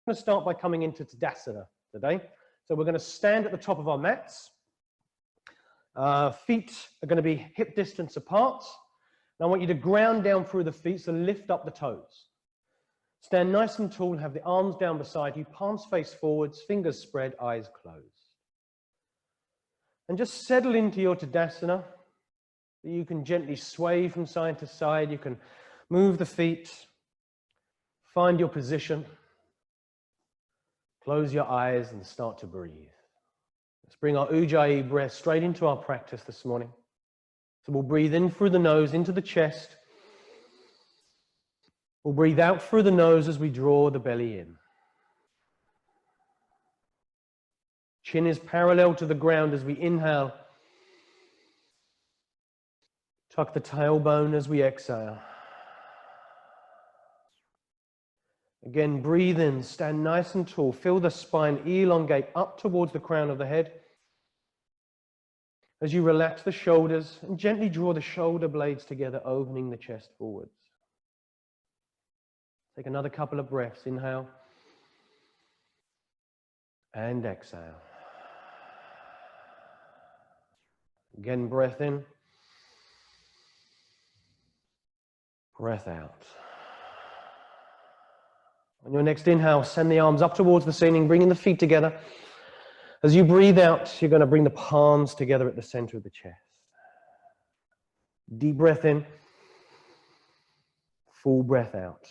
going to start by coming into Tadasana today. So we're going to stand at the top of our mats. Feet are going to be hip distance apart. And I want you to ground down through the feet, so lift up the toes. Stand nice and tall, have the arms down beside you, palms face forwards, fingers spread, eyes closed. And just settle into your Tadasana. You can gently sway from side to side. You can move the feet. Find your position. Close your eyes and start to breathe. Let's bring our Ujjayi breath straight into our practice this morning. So we'll breathe in through the nose, into the chest. We'll breathe out through the nose as we draw the belly in. Chin is parallel to the ground as we inhale. Tuck the tailbone as we exhale. Again, breathe in, stand nice and tall. Feel the spine elongate up towards the crown of the head. As you relax the shoulders and gently draw the shoulder blades together, opening the chest forwards. Take another couple of breaths. Inhale and exhale. Again, breath in. Breath out. On your next inhale, send the arms up towards the ceiling, bringing the feet together. As you breathe out, you're going to bring the palms together at the center of the chest. Deep breath in. Full breath out.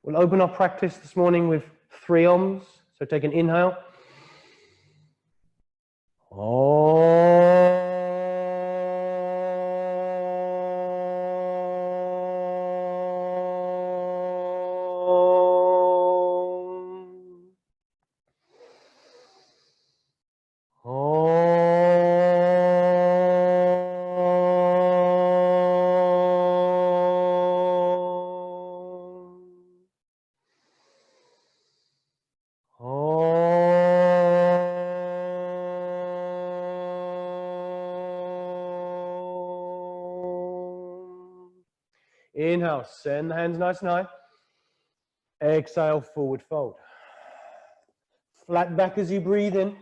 We'll open our practice this morning with 3 Oms. So take an inhale. Om. Inhale, send the hands nice and high. Exhale, forward fold. Flat back as you breathe in.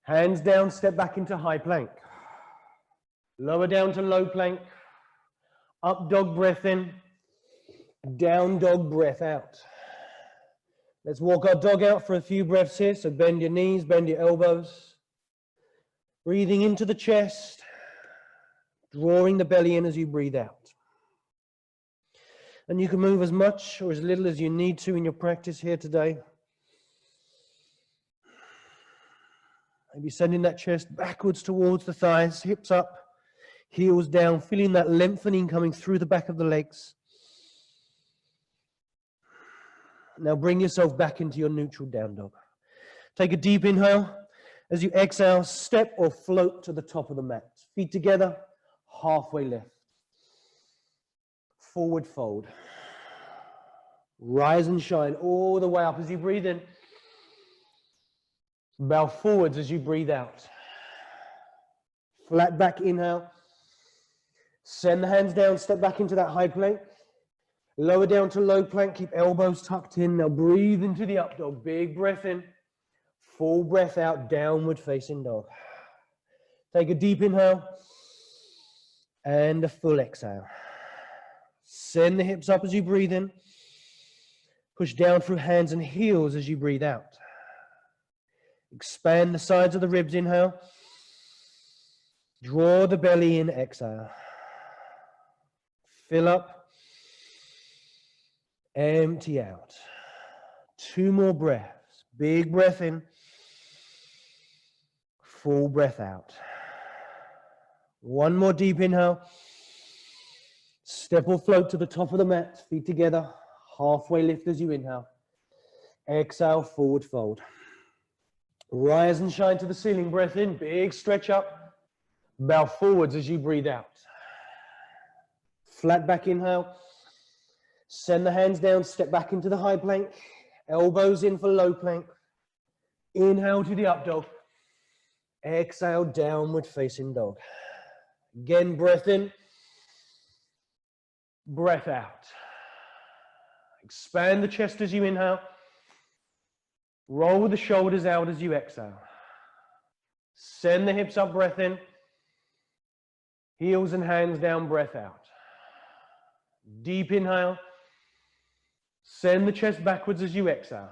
Hands down, step back into high plank. Lower down to low plank. Up dog breath in. Down dog breath out. Let's walk our dog out for a few breaths here. So bend your knees, bend your elbows. Breathing into the chest. Drawing the belly in as you breathe out. And you can move as much or as little as you need to in your practice here today. Maybe sending that chest backwards towards the thighs, hips up, heels down, feeling that lengthening coming through the back of the legs. Now bring yourself back into your neutral down dog. Take a deep inhale. As you exhale, step or float to the top of the mat. Feet together, halfway lift. Forward fold. Rise and shine all the way up as you breathe in. Bow forwards as you breathe out. Flat back inhale. Send the hands down, step back into that high plank. Lower down to low plank, keep elbows tucked in. Now breathe into the up dog. Big breath in. Full breath out, downward facing dog. Take a deep inhale. And a full exhale. Send the hips up as you breathe in. Push down through hands and heels as you breathe out. Expand the sides of the ribs, inhale. Draw the belly in, exhale. Fill up. Empty out. 2 more breaths. Big breath in. Full breath out. 1 more deep inhale. Step or float to the top of the mat, feet together, halfway lift as you inhale. Exhale, forward fold. Rise and shine to the ceiling, breath in, big stretch up. Bow forwards as you breathe out. Flat back inhale. Send the hands down, step back into the high plank. Elbows in for low plank. Inhale to the up dog. Exhale, downward facing dog. Again, breath in. Breath out. Expand the chest as you inhale. Roll the shoulders out as you exhale. Send the hips up, breath in. Heels and hands down, breath out. Deep inhale. Send the chest backwards as you exhale.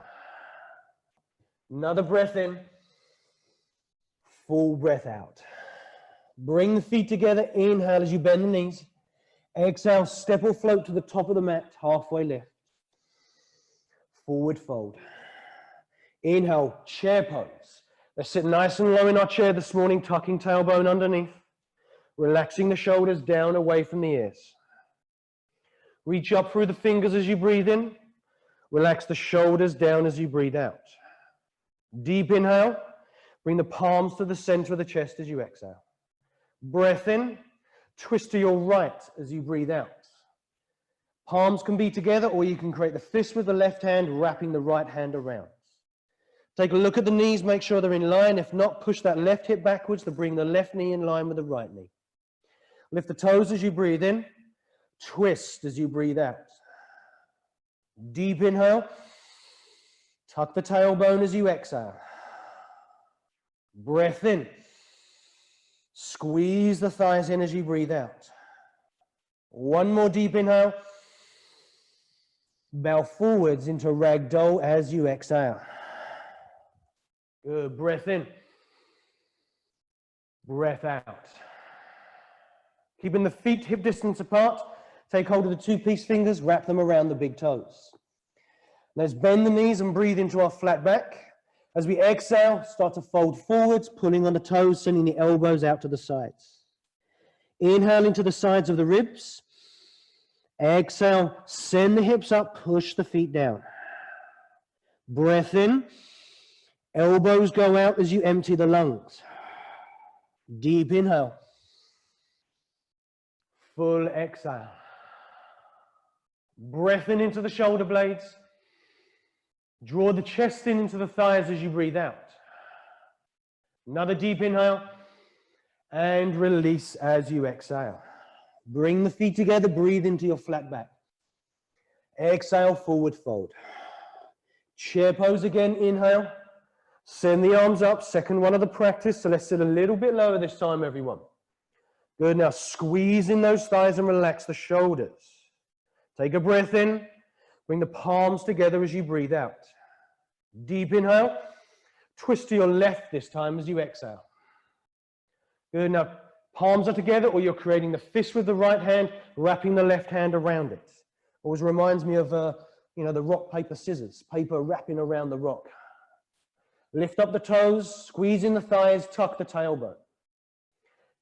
Another breath in. Full breath out. Bring the feet together. Inhale as you bend the knees. Exhale, step or float to the top of the mat, halfway lift. Forward fold. Inhale, chair pose. Let's sit nice and low in our chair this morning, tucking tailbone underneath. Relaxing the shoulders down away from the ears. Reach up through the fingers as you breathe in. Relax the shoulders down as you breathe out. Deep inhale. Bring the palms to the center of the chest as you exhale. Breath in. Twist to your right as you breathe out. Palms can be together, or you can create the fist with the left hand, wrapping the right hand around. Take a look at the knees, make sure they're in line. If not, push that left hip backwards to bring the left knee in line with the right knee. Lift the toes as you breathe in. Twist as you breathe out. Deep inhale. Tuck the tailbone as you exhale. Breath in. Squeeze the thighs in as you breathe out. One more deep inhale. Bow forwards into ragdoll as you exhale. Good. Breath in. Breath out. Keeping the feet hip distance apart. Take hold of the two-piece fingers, wrap them around the big toes. Let's bend the knees and breathe into our flat back. As we exhale, start to fold forwards, pulling on the toes, sending the elbows out to the sides. Inhale into the sides of the ribs. Exhale, send the hips up, push the feet down. Breath in. Elbows go out as you empty the lungs. Deep inhale. Full exhale. Breath in into the shoulder blades. Draw the chest in into the thighs as you breathe out. Another deep inhale. And release as you exhale. Bring the feet together, breathe into your flat back. Exhale, forward fold. Chair pose again, inhale. Send the arms up, second one of the practice. So let's sit a little bit lower this time, everyone. Good, now squeeze in those thighs and relax the shoulders. Take a breath in. Bring the palms together as you breathe out. Deep inhale. Twist to your left this time as you exhale. Good, now palms are together, or you're creating the fist with the right hand, wrapping the left hand around it. Always reminds me of, the rock, paper, scissors. Paper wrapping around the rock. Lift up the toes, squeeze in the thighs, tuck the tailbone.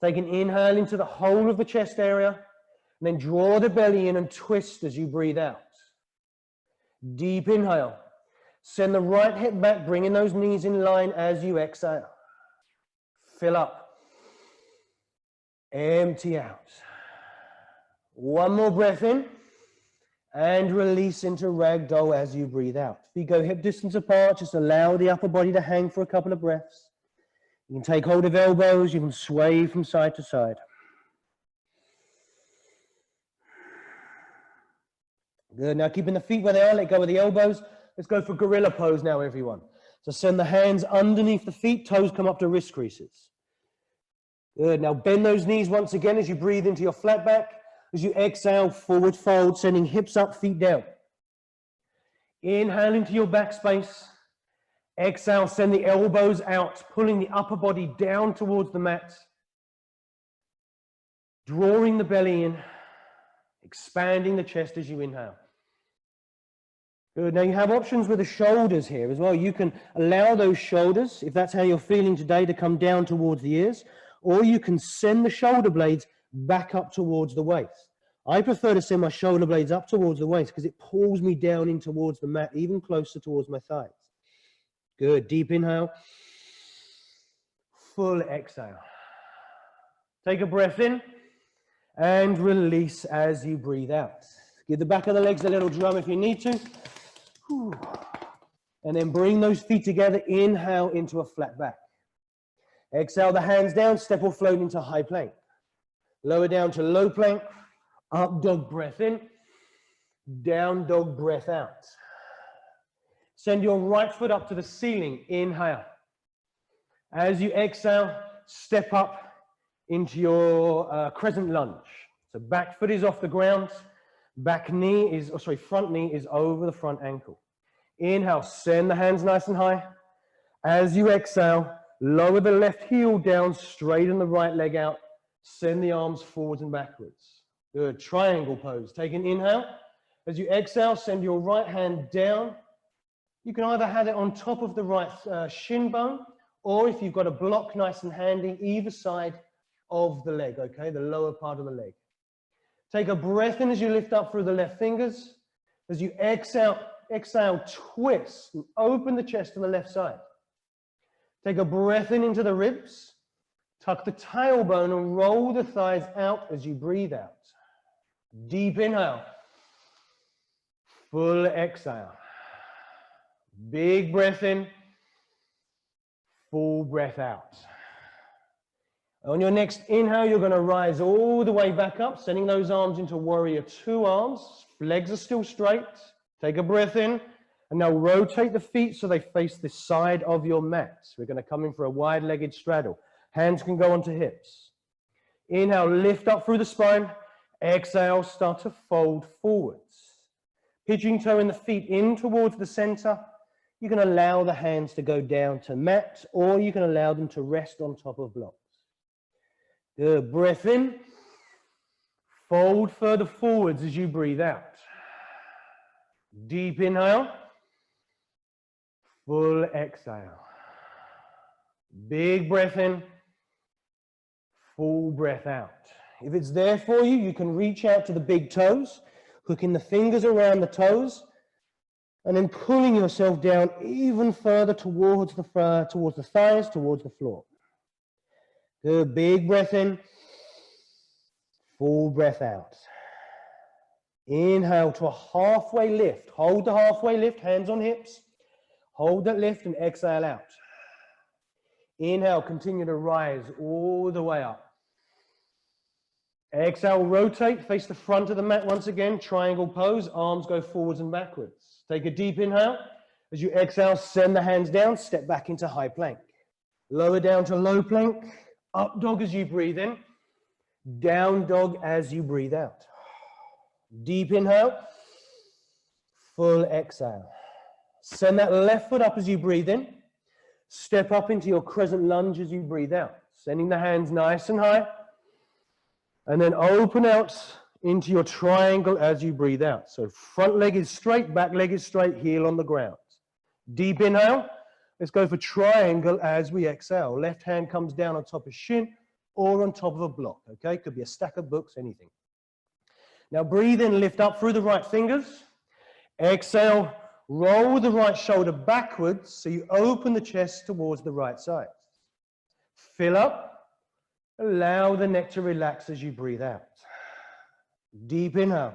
Take an inhale into the whole of the chest area, and then draw the belly in and twist as you breathe out. Deep inhale. Send the right hip back, bringing those knees in line as you exhale. Fill up. Empty out. One more breath in, and release into ragdoll as you breathe out. Feet go hip distance apart, just allow the upper body to hang for a couple of breaths. You can take hold of elbows, you can sway from side to side. Good, now keeping the feet where they are, let go of the elbows. Let's go for gorilla pose now, everyone. So send the hands underneath the feet, toes come up to wrist creases. Good, now bend those knees once again as you breathe into your flat back. As you exhale, forward fold, sending hips up, feet down. Inhale into your back space. Exhale, send the elbows out, pulling the upper body down towards the mat. Drawing the belly in, expanding the chest as you inhale. Good, now you have options with the shoulders here as well. You can allow those shoulders, if that's how you're feeling today, to come down towards the ears, or you can send the shoulder blades back up towards the waist. I prefer to send my shoulder blades up towards the waist because it pulls me down in towards the mat, even closer towards my thighs. Good. Deep inhale. Full exhale. Take a breath in and release as you breathe out. Give the back of the legs a little drum if you need to. And then bring those feet together. Inhale into a flat back. Exhale the hands down, step or float into high plank. Lower down to low plank. Up dog, breath in. Down dog, breath out. Send your right foot up to the ceiling, inhale. As you exhale, step up into your crescent lunge. So back foot is off the ground, front knee is over the front ankle. Inhale, send the hands nice and high. As you exhale, lower the left heel down, straighten the right leg out, send the arms forwards and backwards. Good, triangle pose. Take an inhale. As you exhale, send your right hand down. You can either have it on top of the right shin bone, or if you've got a block nice and handy, either side of the leg, okay, the lower part of the leg. Take a breath in as you lift up through the left fingers. As you exhale, twist and open the chest to the left side. Take a breath in into the ribs. Tuck the tailbone and roll the thighs out as you breathe out. Deep inhale. Full exhale. Big breath in. Full breath out. On your next inhale, you're going to rise all the way back up, sending those arms into warrior two arms. Legs are still straight. Take a breath in, and now rotate the feet so they face the side of your mat. We're going to come in for a wide-legged straddle. Hands can go onto hips. Inhale, lift up through the spine. Exhale, start to fold forwards. Pigeon toe in the feet in towards the center. You can allow the hands to go down to mat, or you can allow them to rest on top of blocks. Good. Breath in. Fold further forwards as you breathe out. Deep inhale. Full exhale. Big breath in. Full breath out. If it's there for you, you can reach out to the big toes, hooking the fingers around the toes, and then pulling yourself down even further towards the thighs, towards the floor. Good. Big breath in. Full breath out. Inhale to a halfway lift. Hold the halfway lift, hands on hips. Hold that lift and exhale out. Inhale, continue to rise all the way up. Exhale, rotate, face the front of the mat once again, triangle pose, arms go forwards and backwards. Take a deep inhale. As you exhale, send the hands down, step back into high plank. Lower down to low plank, up dog as you breathe in, down dog as you breathe out. Deep inhale, full exhale. Send that left foot up as you breathe in. Step up into your crescent lunge as you breathe out. Sending the hands nice and high. And then open out into your triangle as you breathe out. So front leg is straight, back leg is straight, heel on the ground. Deep inhale. Let's go for triangle as we exhale. Left hand comes down on top of shin or on top of a block, okay? Could be a stack of books, anything. Now breathe in, lift up through the right fingers. Exhale, roll the right shoulder backwards so you open the chest towards the right side. Fill up. Allow the neck to relax as you breathe out. Deep inhale.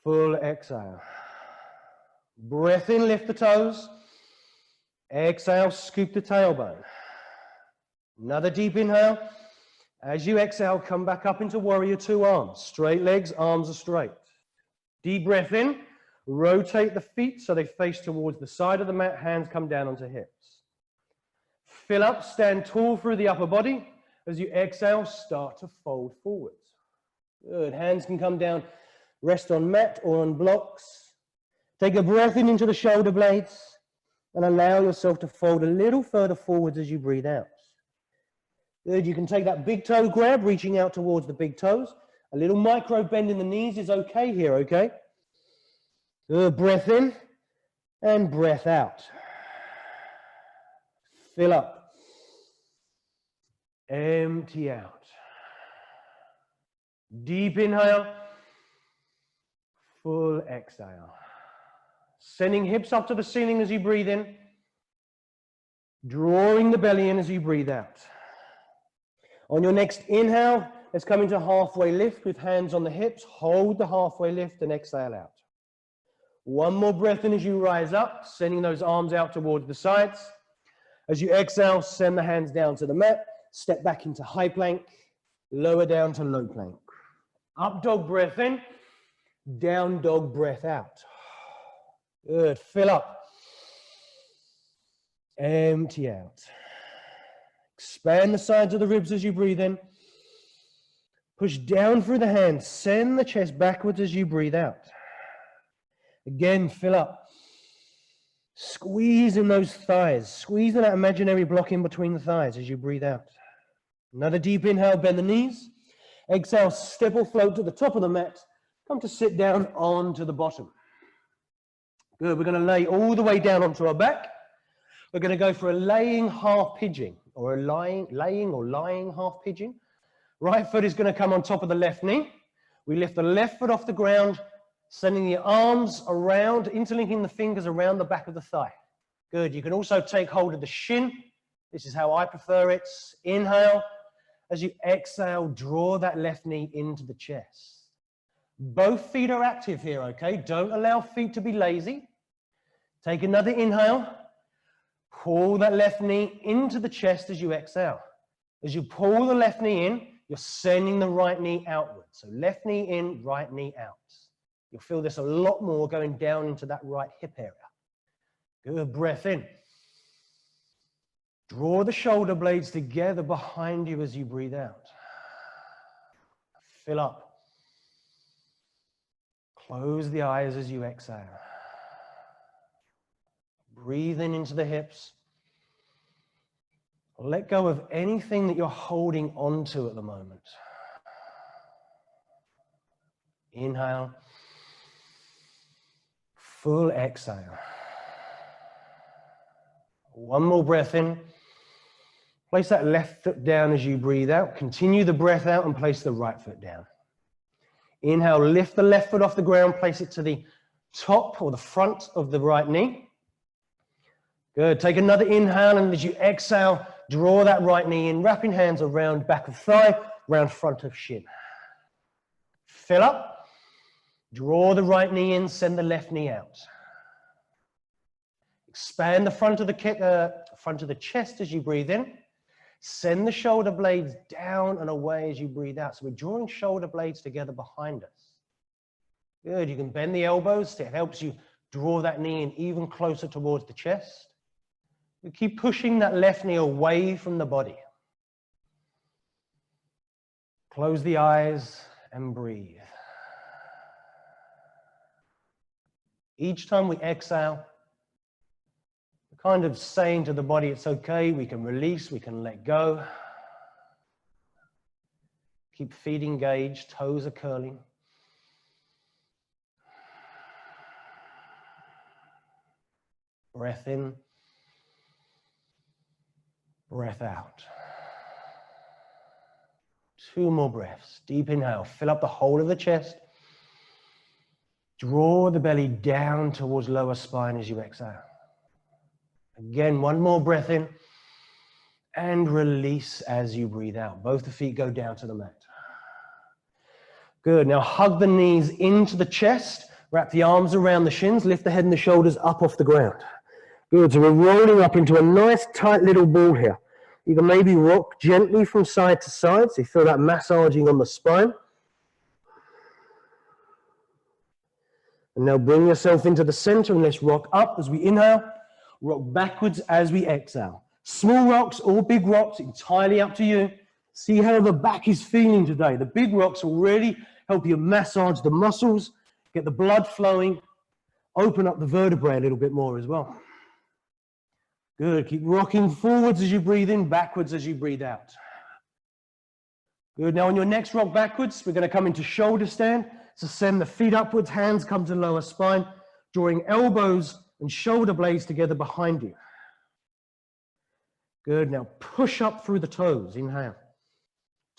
Full exhale. Breath in, lift the toes. Exhale, scoop the tailbone. Another deep inhale. As you exhale, come back up into warrior two arms. Straight legs, arms are straight. Deep breath in. Rotate the feet so they face towards the side of the mat. Hands come down onto hips. Fill up, stand tall through the upper body. As you exhale, start to fold forwards. Good. Hands can come down, rest on mat or on blocks. Take a breath in into the shoulder blades and allow yourself to fold a little further forwards as you breathe out. Good. You can take that big toe grab, reaching out towards the big toes. A little micro bend in the knees is okay here, okay? Good. Breath in and breath out. Fill up. Empty out. Deep inhale. Full exhale. Sending hips up to the ceiling as you breathe in. Drawing the belly in as you breathe out. On your next inhale, let's come into halfway lift with hands on the hips. Hold the halfway lift and exhale out. One more breath in as you rise up, sending those arms out towards the sides. As you exhale, send the hands down to the mat, step back into high plank, lower down to low plank. Up dog, breath in. Down dog breath out. Good. Fill up. Empty out. Expand the sides of the ribs as you breathe in. Push down through the hands. Send the chest backwards as you breathe out. Again, fill up. Squeeze in those thighs. Squeeze in that imaginary block in between the thighs as you breathe out. Another deep inhale, bend the knees. Exhale, step or float to the top of the mat. Come to sit down onto the bottom. Good, we're going to lay all the way down onto our back. We're going to go for a laying half pigeon, or a lying half pigeon. Right foot is going to come on top of the left knee. We lift the left foot off the ground, sending the arms around, interlinking the fingers around the back of the thigh. Good, you can also take hold of the shin. This is how I prefer it. Inhale. As you exhale, draw that left knee into the chest. Both feet are active here, okay? Don't allow feet to be lazy. Take another inhale. Pull that left knee into the chest as you exhale. As you pull the left knee in, you're sending the right knee outward. So left knee in, right knee out. You'll feel this a lot more going down into that right hip area. Good, breath in. Draw the shoulder blades together behind you as you breathe out. Fill up. Close the eyes as you exhale. Breathe in into the hips. Let go of anything that you're holding onto at the moment. Inhale. Full exhale. One more breath in. Place that left foot down as you breathe out. Continue the breath out and place the right foot down. Inhale, lift the left foot off the ground, place it to the top or the front of the right knee. Good. Take another inhale, and as you exhale, draw that right knee in, wrapping hands around back of thigh, round front of shin. Fill up. Draw the right knee in, send the left knee out. Expand the front of the chest as you breathe in. Send the shoulder blades down and away as you breathe out. So we're drawing shoulder blades together behind us. Good. You can bend the elbows. It helps you draw that knee in even closer towards the chest. We keep pushing that left knee away from the body. Close the eyes and breathe. Each time we exhale, we're kind of saying to the body, it's okay, we can release, we can let go. Keep feet engaged, toes are curling. Breath in, breath out. 2 more breaths. Deep inhale, fill up the whole of the chest. Draw the belly down towards lower spine as you exhale. Again, 1 more breath in and release as you breathe out. Both the feet go down to the mat. Good. Now hug the knees into the chest. Wrap the arms around the shins. Lift the head and the shoulders up off the ground. Good. So we're rolling up into a nice tight little ball here. You can maybe rock gently from side to side. So you feel that massaging on the spine. And now bring yourself into the center and let's rock up as we inhale, rock backwards as we exhale. Small rocks or big rocks, entirely up to you. See how the back is feeling today. The big rocks will really help you massage the muscles, get the blood flowing, open up the vertebrae a little bit more as well. Good. Keep rocking forwards as you breathe in, backwards as you breathe out. Good. Now on your next rock backwards, we're going to come into shoulder stand. So send the feet upwards, hands come to lower spine, drawing elbows and shoulder blades together behind you. Good. Now push up through the toes. Inhale.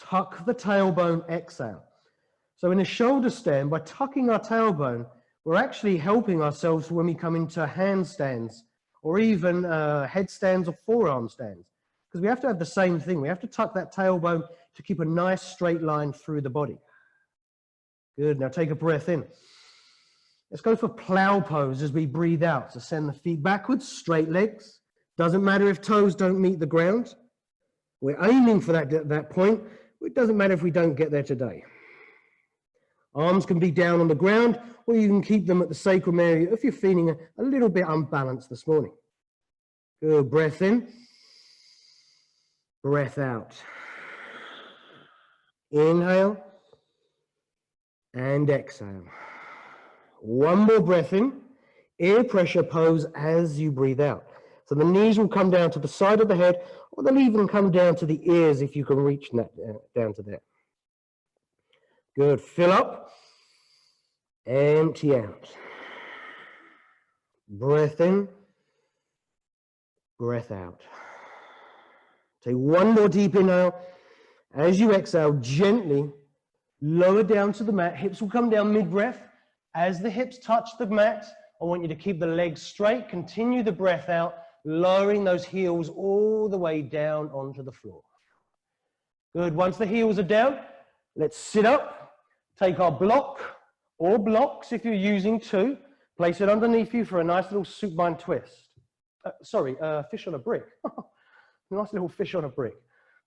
Tuck the tailbone. Exhale. So in a shoulder stand, by tucking our tailbone, we're actually helping ourselves when we come into handstands or even headstands or forearm stands. Because we have to have the same thing. We have to tuck that tailbone to keep a nice straight line through the body. Good. Now take a breath in. Let's go for plow pose as we breathe out. So send the feet backwards, straight legs. Doesn't matter if toes don't meet the ground. We're aiming for that point. It doesn't matter if we don't get there today. Arms can be down on the ground, or you can keep them at the sacrum area if you're feeling a little bit unbalanced this morning. Good, breath in, breath out. Inhale and exhale. One more breath in, ear pressure pose as you breathe out. So the knees will come down to the side of the head, or they'll even come down to the ears if you can reach that down to there. Good, fill up, empty out. Breath in, breath out. Take one more deep inhale. As you exhale, gently lower down to the mat. Hips will come down mid-breath. As the hips touch the mat, I want you to keep the legs straight. Continue the breath out, lowering those heels all the way down onto the floor. Good. Once the heels are down, let's sit up. Take our block or blocks if you're using two. Place it underneath you for a nice little supine twist. Fish on a brick. Nice little fish on a brick.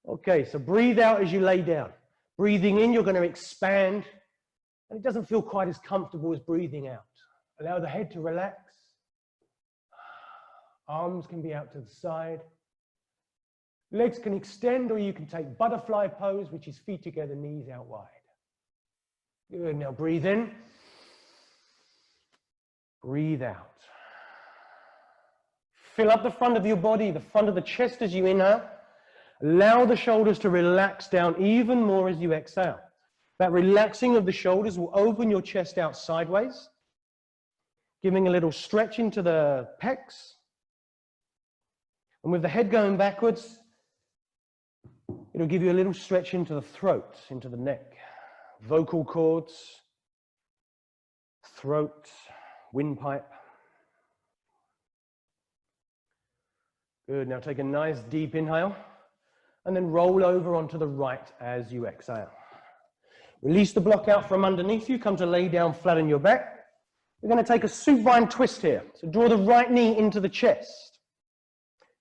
Okay, so breathe out as you lay down. Breathing in, you're going to expand, and it doesn't feel quite as comfortable as breathing out. Allow the head to relax. Arms can be out to the side. Legs can extend, or you can take butterfly pose, which is feet together, knees out wide. Good, now breathe in. Breathe out. Fill up the front of your body, the front of the chest as you inhale. Allow the shoulders to relax down even more as you exhale. That relaxing of the shoulders will open your chest out sideways, giving a little stretch into the pecs. And with the head going backwards, it'll give you a little stretch into the throat, into the neck. Vocal cords, throat, windpipe. Good, now take a nice deep inhale. And then roll over onto the right as you exhale. Release the block out from underneath you. Come to lay down flat on your back. We're going to take a supine twist here. So draw the right knee into the chest.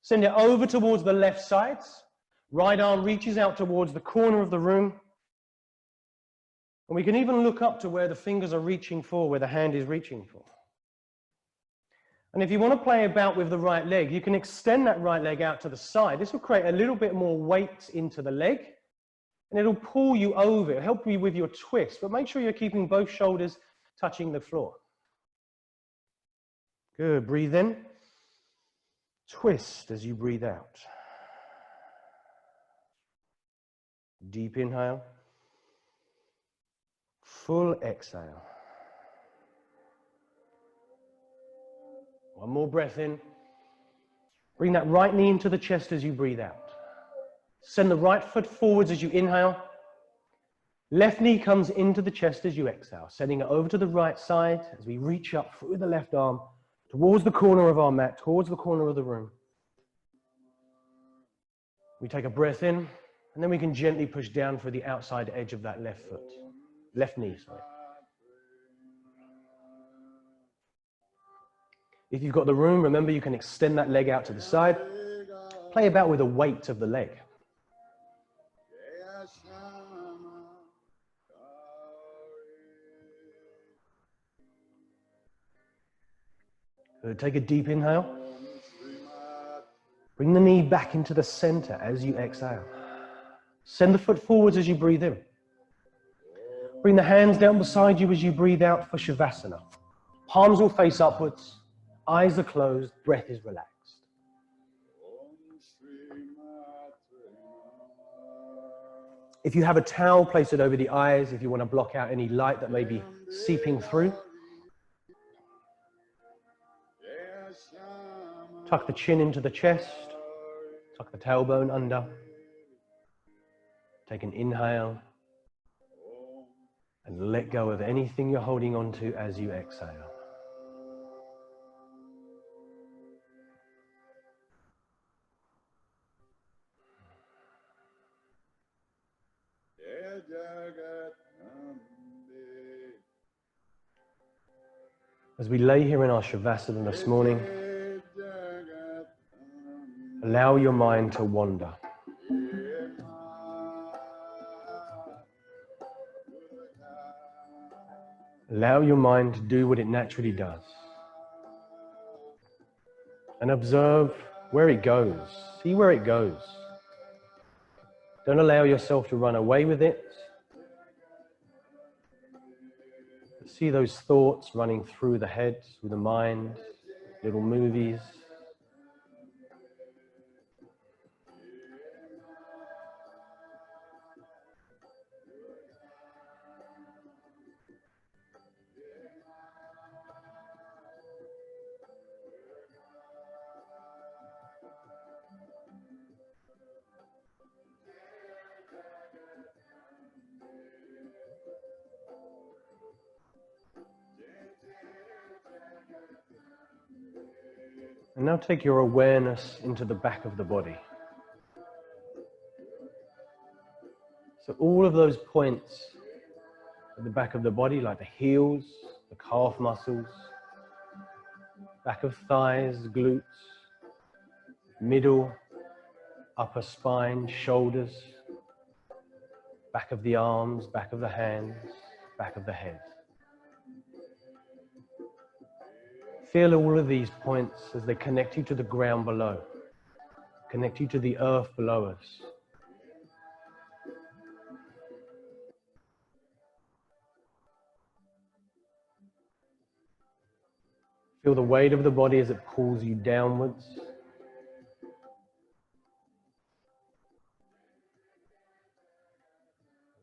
Send it over towards the left sides. Right arm reaches out towards the corner of the room. And we can even look up to where the fingers are reaching for, where the hand is reaching for. And if you want to play about with the right leg, you can extend that right leg out to the side. This will create a little bit more weight into the leg, and it'll pull you over. It'll help you with your twist, but make sure you're keeping both shoulders touching the floor. Good, breathe in. Twist as you breathe out. Deep inhale. Full exhale. One more breath in. Bring that right knee into the chest as you breathe out. Send the right foot forwards as you inhale. Left knee comes into the chest as you exhale, sending it over to the right side as we reach up through the left arm towards the corner of our mat, towards the corner of the room. We take a breath in, and then we can gently push down for the outside edge of that left foot. Left knee, sorry. If you've got the room, remember you can extend that leg out to the side. Play about with the weight of the leg. Take a deep inhale. Bring the knee back into the center as you exhale. Send the foot forwards as you breathe in. Bring the hands down beside you as you breathe out for Shavasana. Palms will face upwards. Eyes are closed, breath is relaxed. If you have a towel, place it over the eyes if you want to block out any light that may be seeping through. Tuck the chin into the chest. Tuck the tailbone under. Take an inhale. And let go of anything you're holding on to as you exhale. As we lay here in our Shavasana this morning, allow your mind to wander. Allow your mind to do what it naturally does. And observe where it goes. See where it goes. Don't allow yourself to run away with it. See those thoughts running through the head, through the mind, little movies. And now take your awareness into the back of the body. So all of those points at the back of the body, like the heels, the calf muscles, back of thighs, glutes, middle, upper spine, shoulders, back of the arms, back of the hands, back of the head. Feel all of these points as they connect you to the ground below, connect you to the earth below us. Feel the weight of the body as it pulls you downwards.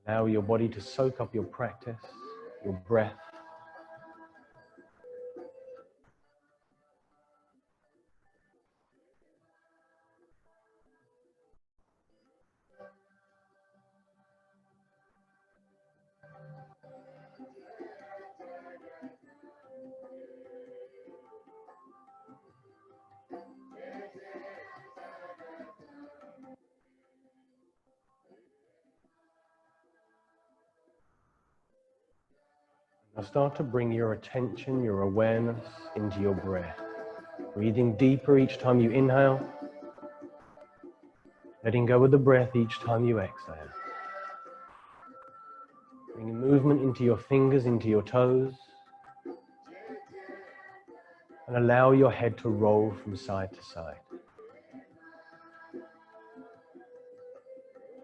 Allow your body to soak up your practice, your breath. Now start to bring your attention, your awareness into your breath. Breathing deeper each time you inhale. Letting go of the breath each time you exhale. Bringing movement into your fingers, into your toes. And allow your head to roll from side to side.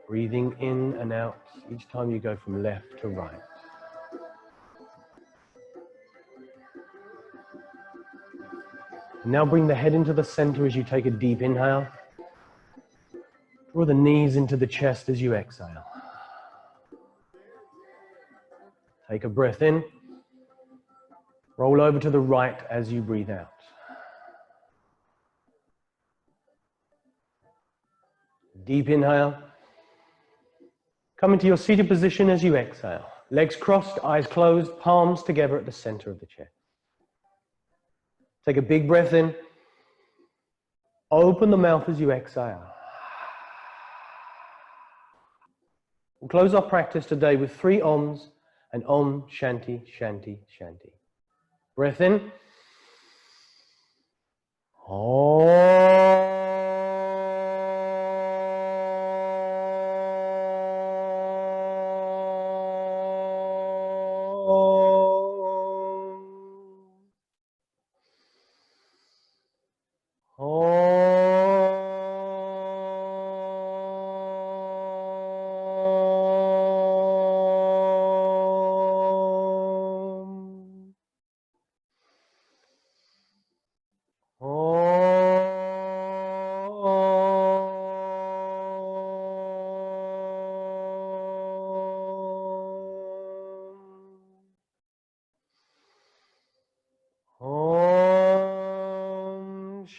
Breathing in and out each time you go from left to right. Now bring the head into the center as you take a deep inhale. Draw the knees into the chest as you exhale. Take a breath in. Roll over to the right as you breathe out. Deep inhale. Come into your seated position as you exhale. Legs crossed, eyes closed, palms together at the center of the chest. Take a big breath in. Open the mouth as you exhale. We'll close our practice today with 3 Oms and Om Shanti Shanti Shanti. Breath in. Om.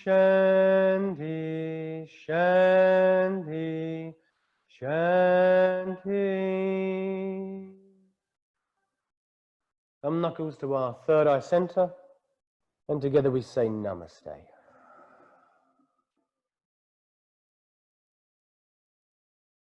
Shanti, Shanti, Shanti. Thumb knuckles to our third eye center, and together we say Namaste.